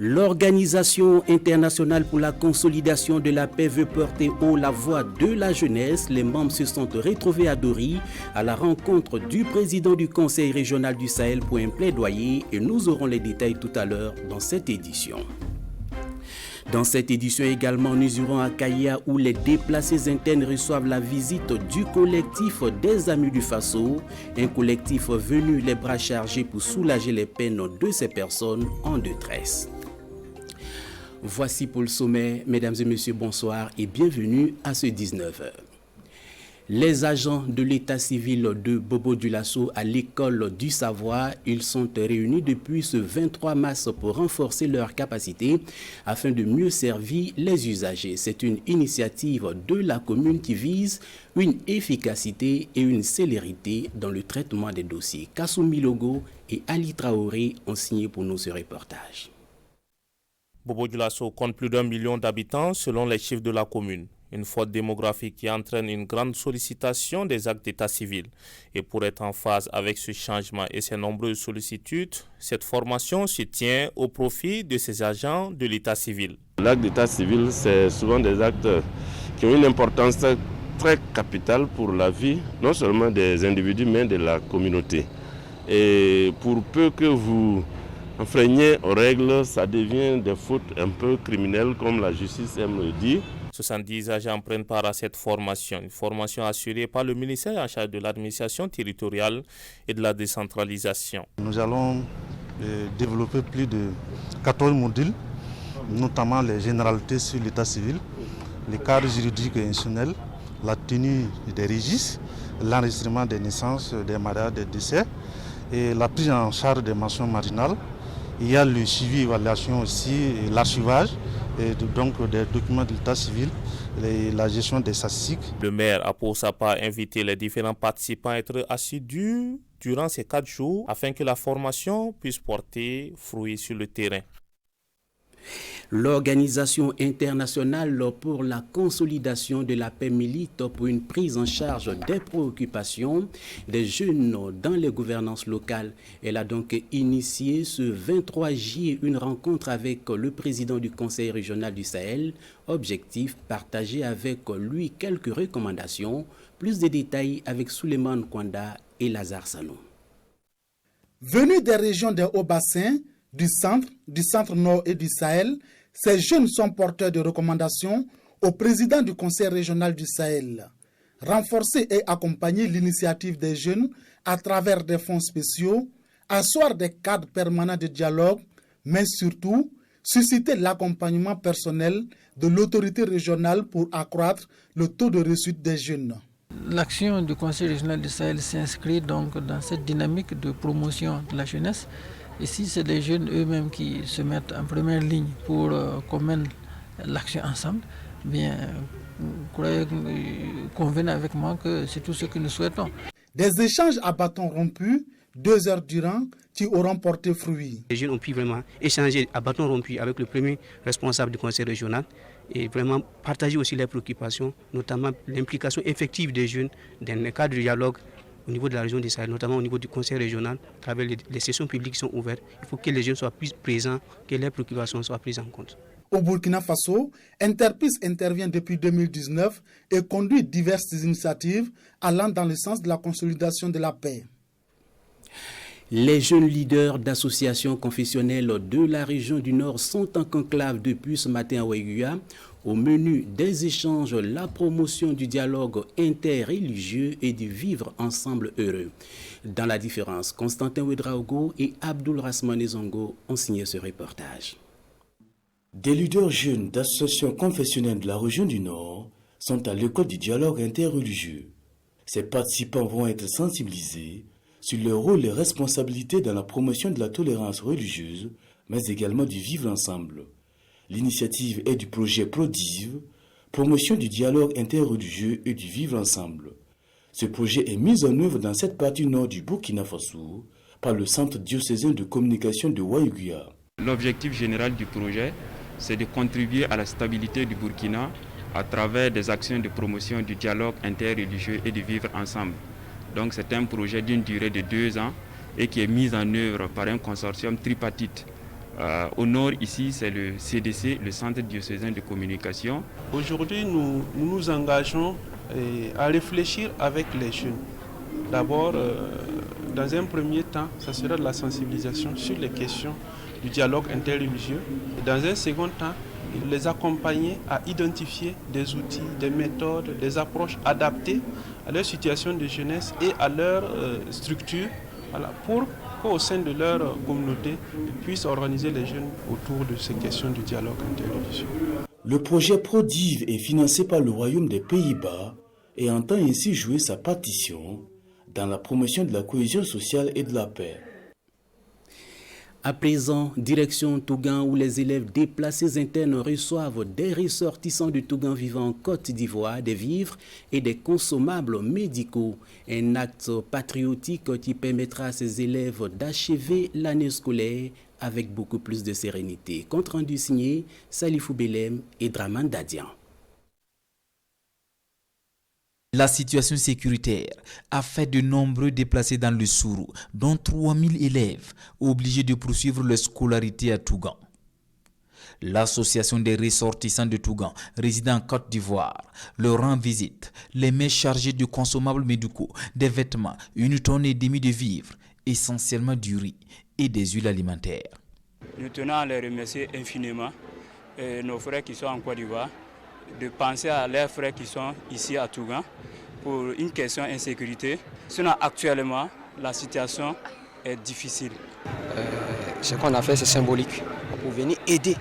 L'Organisation internationale pour la consolidation de la paix veut porter haut la voix de la jeunesse. Les membres se sont retrouvés à Dori à la rencontre du président du Conseil régional du Sahel pour un plaidoyer et nous aurons les détails tout à l'heure dans cette édition. Dans cette édition également, nous irons à Kaya où les déplacés internes reçoivent la visite du collectif des Amis du Faso, un collectif venu les bras chargés pour soulager les peines de ces personnes en détresse. Voici pour le sommet, mesdames et messieurs, bonsoir et bienvenue à ce 19h. Les agents de l'état civil de Bobo-Dioulasso à l'école du savoir, ils sont réunis depuis ce 23 mars pour renforcer leurs capacités afin de mieux servir les usagers. C'est une initiative de la commune qui vise une efficacité et une célérité dans le traitement des dossiers. Kassoumi Logo et Ali Traoré ont signé pour nous ce reportage. Bobo-Dioulasso compte plus d'1 million d'habitants selon les chiffres de la commune. Une faute démographique qui entraîne une grande sollicitation des actes d'état civil. Et pour être en phase avec ce changement et ses nombreuses sollicitudes, cette formation se tient au profit de ces agents de l'état civil. L'acte d'état civil, c'est souvent des actes qui ont une importance très capitale pour la vie, non seulement des individus, mais de la communauté. Et pour peu que vous enfreignez aux règles, ça devient des fautes un peu criminelles, comme la justice aime le dire. 70 agents prennent part à cette formation, une formation assurée par le ministère en charge de l'administration territoriale et de la décentralisation. Nous allons développer plus de 14 modules, notamment les généralités sur l'état civil, les cadres juridiques et institutionnels, la tenue des registres, l'enregistrement des naissances, des mariages, des décès et la prise en charge des mentions marginales. Il y a le suivi et évaluation aussi, l'archivage et donc des documents de l'état civil, la gestion des statistiques. Le maire a pour sa part invité les différents participants à être assidus durant ces 4 jours afin que la formation puisse porter fruit sur le terrain. L'Organisation internationale pour la consolidation de la paix milite pour une prise en charge des préoccupations des jeunes dans les gouvernances locales. Elle a donc initié ce 23 juillet une rencontre avec le président du Conseil régional du Sahel. Objectif, partager avec lui quelques recommandations. Plus de détails avec Souleymane Kwanda et Lazare Sano. Venus des régions des Hauts-Bassins, du centre nord et du Sahel, ces jeunes sont porteurs de recommandations au président du Conseil régional du Sahel. Renforcer et accompagner l'initiative des jeunes à travers des fonds spéciaux, asseoir des cadres permanents de dialogue, mais surtout susciter l'accompagnement personnel de l'autorité régionale pour accroître le taux de réussite des jeunes. L'action du Conseil régional du Sahel s'inscrit donc dans cette dynamique de promotion de la jeunesse. Ici, c'est les jeunes eux-mêmes qui se mettent en première ligne pour qu'on mène l'action ensemble. Bien, convenez avec moi que c'est tout ce que nous souhaitons. Des échanges à bâtons rompus, 2 heures durant, qui auront porté fruit. Les jeunes ont pu vraiment échanger à bâtons rompus avec le premier responsable du conseil régional et vraiment partager aussi les préoccupations, notamment l'implication effective des jeunes dans le cadre du dialogue au niveau de la région du Sahel, notamment au niveau du conseil régional, à travers les sessions publiques qui sont ouvertes. Il faut que les jeunes soient plus présents, que les préoccupations soient prises en compte. Au Burkina Faso, Interpeace intervient depuis 2019 et conduit diverses initiatives allant dans le sens de la consolidation de la paix. Les jeunes leaders d'associations confessionnelles de la région du Nord sont en conclave depuis ce matin à Ouéguia. Au menu des échanges, la promotion du dialogue interreligieux et du vivre ensemble heureux. Dans la différence, Constantin Ouedraogo et Abdoul Rasmane Zongo ont signé ce reportage. Des leaders jeunes d'associations confessionnelles de la région du Nord sont à l'école du dialogue interreligieux. Ces participants vont être sensibilisés sur leur rôle et responsabilités dans la promotion de la tolérance religieuse, mais également du vivre ensemble. L'initiative est du projet PRODIV, promotion du dialogue interreligieux et du vivre ensemble. Ce projet est mis en œuvre dans cette partie nord du Burkina Faso par le Centre diocésain de communication de Ouéguia. L'objectif général du projet, c'est de contribuer à la stabilité du Burkina à travers des actions de promotion du dialogue interreligieux et du vivre ensemble. Donc c'est un projet d'une durée de 2 ans et qui est mis en œuvre par un consortium tripartite Au nord, ici, c'est le CDC, le Centre diocésain de communication. Aujourd'hui, nous nous engageons à réfléchir avec les jeunes. D'abord, dans un premier temps, ça sera de la sensibilisation sur les questions du dialogue interreligieux. Dans un second temps, les accompagner à identifier des outils, des méthodes, des approches adaptées à leur situation de jeunesse et à leur structure, pour qu'au sein de leur communauté, ils puissent organiser les jeunes autour de ces questions du dialogue interreligieux. Le projet Prodive est financé par le Royaume des Pays-Bas et entend ainsi jouer sa partition dans la promotion de la cohésion sociale et de la paix. À présent, direction Tougan où les élèves déplacés internes reçoivent des ressortissants de Tougan vivant en Côte d'Ivoire des vivres et des consommables médicaux. Un acte patriotique qui permettra à ces élèves d'achever l'année scolaire avec beaucoup plus de sérénité. Compte rendu signé Salifou Belem et Draman Dadian. La situation sécuritaire a fait de nombreux déplacés dans le Sourou, dont 3000 élèves obligés de poursuivre leur scolarité à Tougan. L'association des ressortissants de Tougan, résidant en Côte d'Ivoire, leur rend visite, les met chargés de consommables médicaux, des vêtements, 1,5 tonne de vivres, essentiellement du riz et des huiles alimentaires. Nous tenons à les remercier infiniment, nos frères qui sont en Côte d'Ivoire, de penser à leurs frères qui sont ici à Tougan pour une question d'insécurité. Sinon, actuellement, la situation est difficile. Ce qu'on a fait, c'est symbolique pour venir aider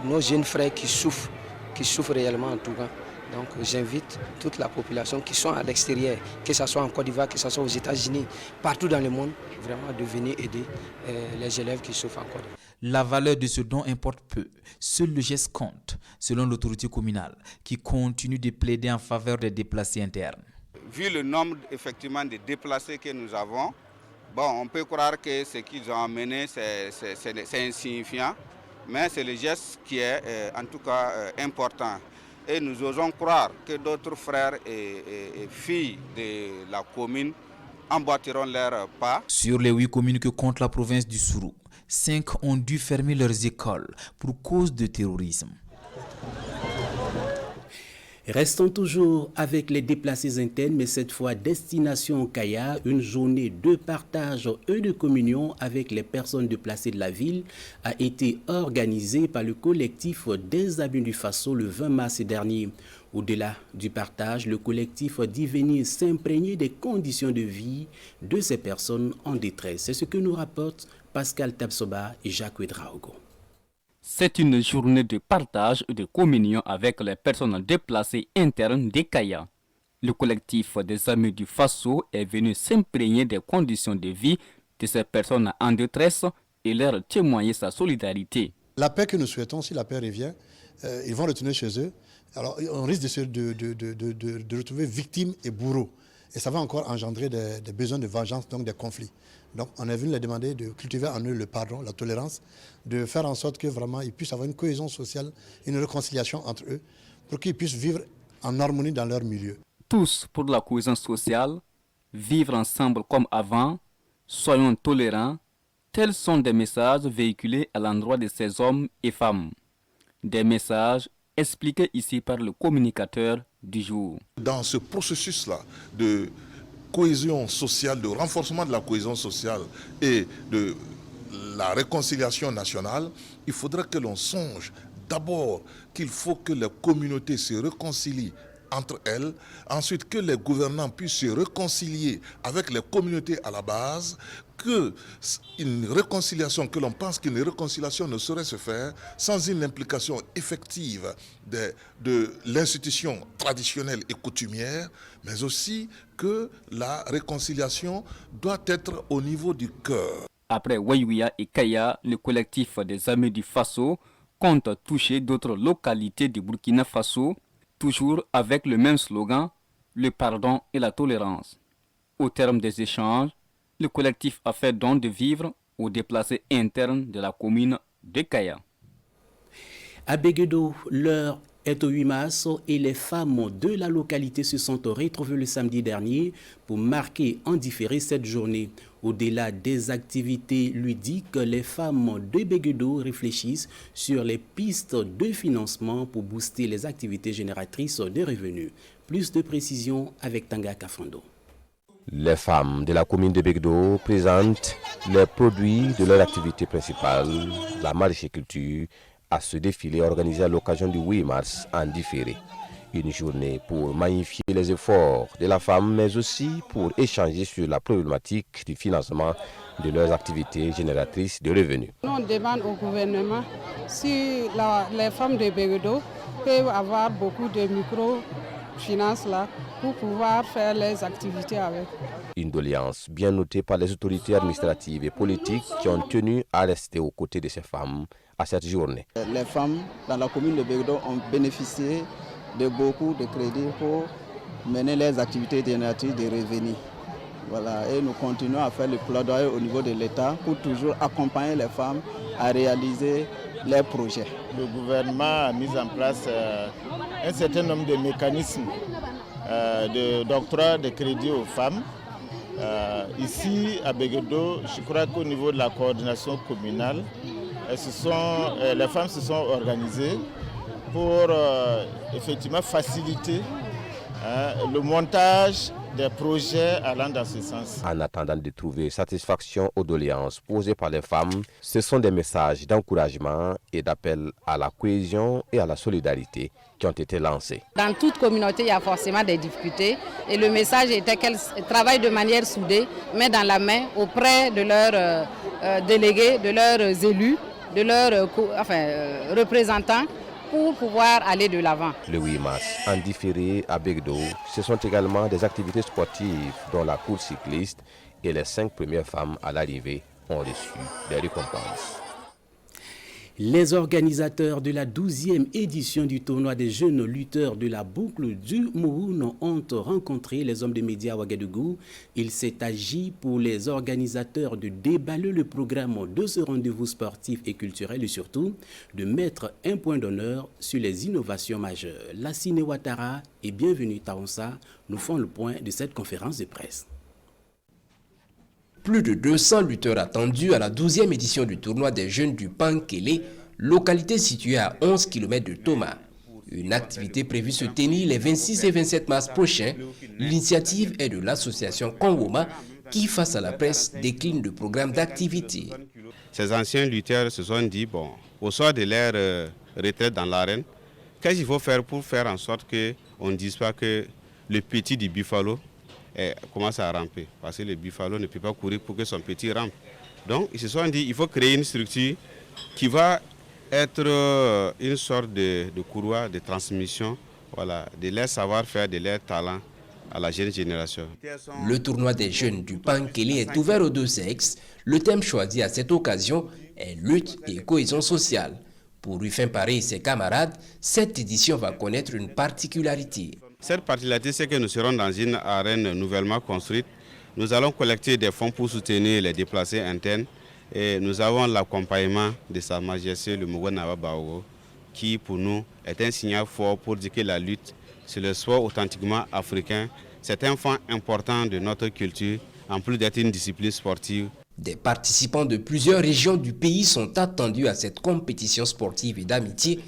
nos jeunes frères qui souffrent réellement en Tougan. Donc j'invite toute la population qui sont à l'extérieur, que ce soit en Côte d'Ivoire, que ce soit aux États-Unis, partout dans le monde, vraiment de venir aider les élèves qui souffrent en Côte d'Ivoire. La valeur de ce don importe peu. Seul le geste compte, selon l'autorité communale, qui continue de plaider en faveur des déplacés internes. Vu le nombre effectivement de déplacés que nous avons, on peut croire que ce qu'ils ont amené, c'est insignifiant, mais c'est le geste qui est en tout cas important. Et nous osons croire que d'autres frères et filles de la commune emboîteront leurs pas. Sur les 8 communes que compte la province du Sourou, 5 ont dû fermer leurs écoles pour cause de terrorisme. Restons toujours avec les déplacés internes, mais cette fois destination Kaya, une journée de partage et de communion avec les personnes déplacées de la ville a été organisée par le collectif des Amis du Faso le 20 mars dernier. Au-delà du partage, le collectif dit venir s'imprégner des conditions de vie de ces personnes en détresse. C'est ce que nous rapportent Pascal Tabsoba et Jacques Ouedraogo. C'est une journée de partage et de communion avec les personnes déplacées internes des Kaya. Le collectif des Amis du Faso est venu s'imprégner des conditions de vie de ces personnes en détresse et leur témoigner sa solidarité. La paix que nous souhaitons, si la paix revient, ils vont retourner chez eux. Alors on risque de retrouver victimes et bourreaux. Et ça va encore engendrer des besoins de vengeance, donc des conflits. Donc on est venu les demander de cultiver en eux le pardon, la tolérance, de faire en sorte que vraiment ils puissent avoir une cohésion sociale, une réconciliation entre eux, pour qu'ils puissent vivre en harmonie dans leur milieu. Tous pour la cohésion sociale, vivre ensemble comme avant, soyons tolérants, tels sont des messages véhiculés à l'endroit de ces hommes et femmes. Des messages expliqués ici par le communicateur du jour. Dans ce processus-là de cohésion sociale, de renforcement de la cohésion sociale et de la réconciliation nationale, il faudrait que l'on songe d'abord qu'il faut que les communautés se réconcilient entre elles, ensuite que les gouvernants puissent se réconcilier avec les communautés à la base, qu'une réconciliation, que l'on pense qu'une réconciliation ne saurait se faire sans une implication effective de l'institution traditionnelle et coutumière, mais aussi que la réconciliation doit être au niveau du cœur. Après Wayouia et Kaya, le collectif des Amis du Faso compte toucher d'autres localités du Burkina Faso, toujours avec le même slogan, le pardon et la tolérance. Au terme des échanges, le collectif a fait don de vivres aux déplacés internes de la commune de Kaya. À Béguedo, l'heure est au 8 mars et les femmes de la localité se sont retrouvées le samedi dernier pour marquer en différé cette journée. Au-delà des activités ludiques, les femmes de Béguedo réfléchissent sur les pistes de financement pour booster les activités génératrices de revenus. Plus de précisions avec Tanga Kafando. Les femmes de la commune de Béguedo présentent les produits de leur activité principale, la maraîchère-culture, à ce défilé organisé à l'occasion du 8 mars en différé. Une journée pour magnifier les efforts de la femme, mais aussi pour échanger sur la problématique du financement de leurs activités génératrices de revenus. On demande au gouvernement si les femmes de Béguedo peuvent avoir beaucoup de microfinances là pour pouvoir faire les activités avec. Une doléance bien notée par les autorités administratives et politiques qui ont tenu à rester aux côtés de ces femmes à cette journée. Les femmes dans la commune de Béguedo ont bénéficié de beaucoup de crédits pour mener les activités génératrices de revenus. Voilà, et nous continuons à faire le plaidoyer au niveau de l'État pour toujours accompagner les femmes à réaliser leurs projets. Le gouvernement a mis en place un certain nombre de mécanismes d'octroi de crédits aux femmes. Ici à Béguedo, je crois qu'au niveau de la coordination communale, les femmes se sont organisées pour effectivement faciliter le montage des projets allant dans ce sens. En attendant de trouver satisfaction aux doléances posées par les femmes, ce sont des messages d'encouragement et d'appel à la cohésion et à la solidarité qui ont été lancés. Dans toute communauté, il y a forcément des difficultés et le message était qu'elles travaillent de manière soudée, main dans la main, auprès de leurs délégués, de leurs élus, de leurs représentants, pour pouvoir aller de l'avant. Le 8 mars, en différé à Béguedo, ce sont également des activités sportives dont la course cycliste et les 5 premières femmes à l'arrivée ont reçu des récompenses. Les organisateurs de la 12e édition du tournoi des jeunes lutteurs de la boucle du Mouhoun ont rencontré les hommes de médias à Ouagadougou. Il s'est agi pour les organisateurs de déballer le programme de ce rendez-vous sportif et culturel et surtout de mettre un point d'honneur sur les innovations majeures. Lassine Ouattara et bienvenue Taonsa nous font le point de cette conférence de presse. Plus de 200 lutteurs attendus à la 12e édition du tournoi des jeunes du Pankélé, localité située à 11 km de Toma. Une activité prévue se tenir les 26 et 27 mars prochains. L'initiative est de l'association Kongoma qui, face à la presse, décline le programme d'activité. Ces anciens lutteurs se sont dit, bon, au soir de leur retraite dans l'arène, qu'est-ce qu'il faut faire pour faire en sorte qu'on ne dise pas que le petit du Buffalo commence à ramper, parce que le buffalo ne peut pas courir pour que son petit rampe. Donc ils se sont dit il faut créer une structure qui va être une sorte de courroie de transmission, voilà, de leur savoir-faire, de leur talent à la jeune génération. Le tournoi des jeunes du Pankélé est ouvert aux deux sexes. Le thème choisi à cette occasion est lutte et cohésion sociale. Pour Ruffin Paré et ses camarades, cette édition va connaître une particularité. Cette particularité, c'est que nous serons dans une arène nouvellement construite. Nous allons collecter des fonds pour soutenir les déplacés internes. Et nous avons l'accompagnement de Sa Majesté le Mougouanawa Baogo, qui pour nous est un signal fort pour dire que la lutte, c'est le sport authentiquement africain. C'est un fond important de notre culture, en plus d'être une discipline sportive. Des participants de plusieurs régions du pays sont attendus à cette compétition sportive et d'amitié.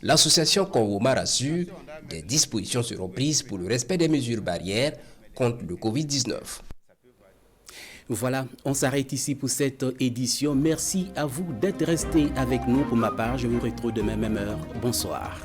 L'association Kongoma rassure, des dispositions seront prises pour le respect des mesures barrières contre le Covid-19. Voilà, on s'arrête ici pour cette édition. Merci à vous d'être restés avec nous. Pour ma part, je vous retrouve demain même heure. Bonsoir.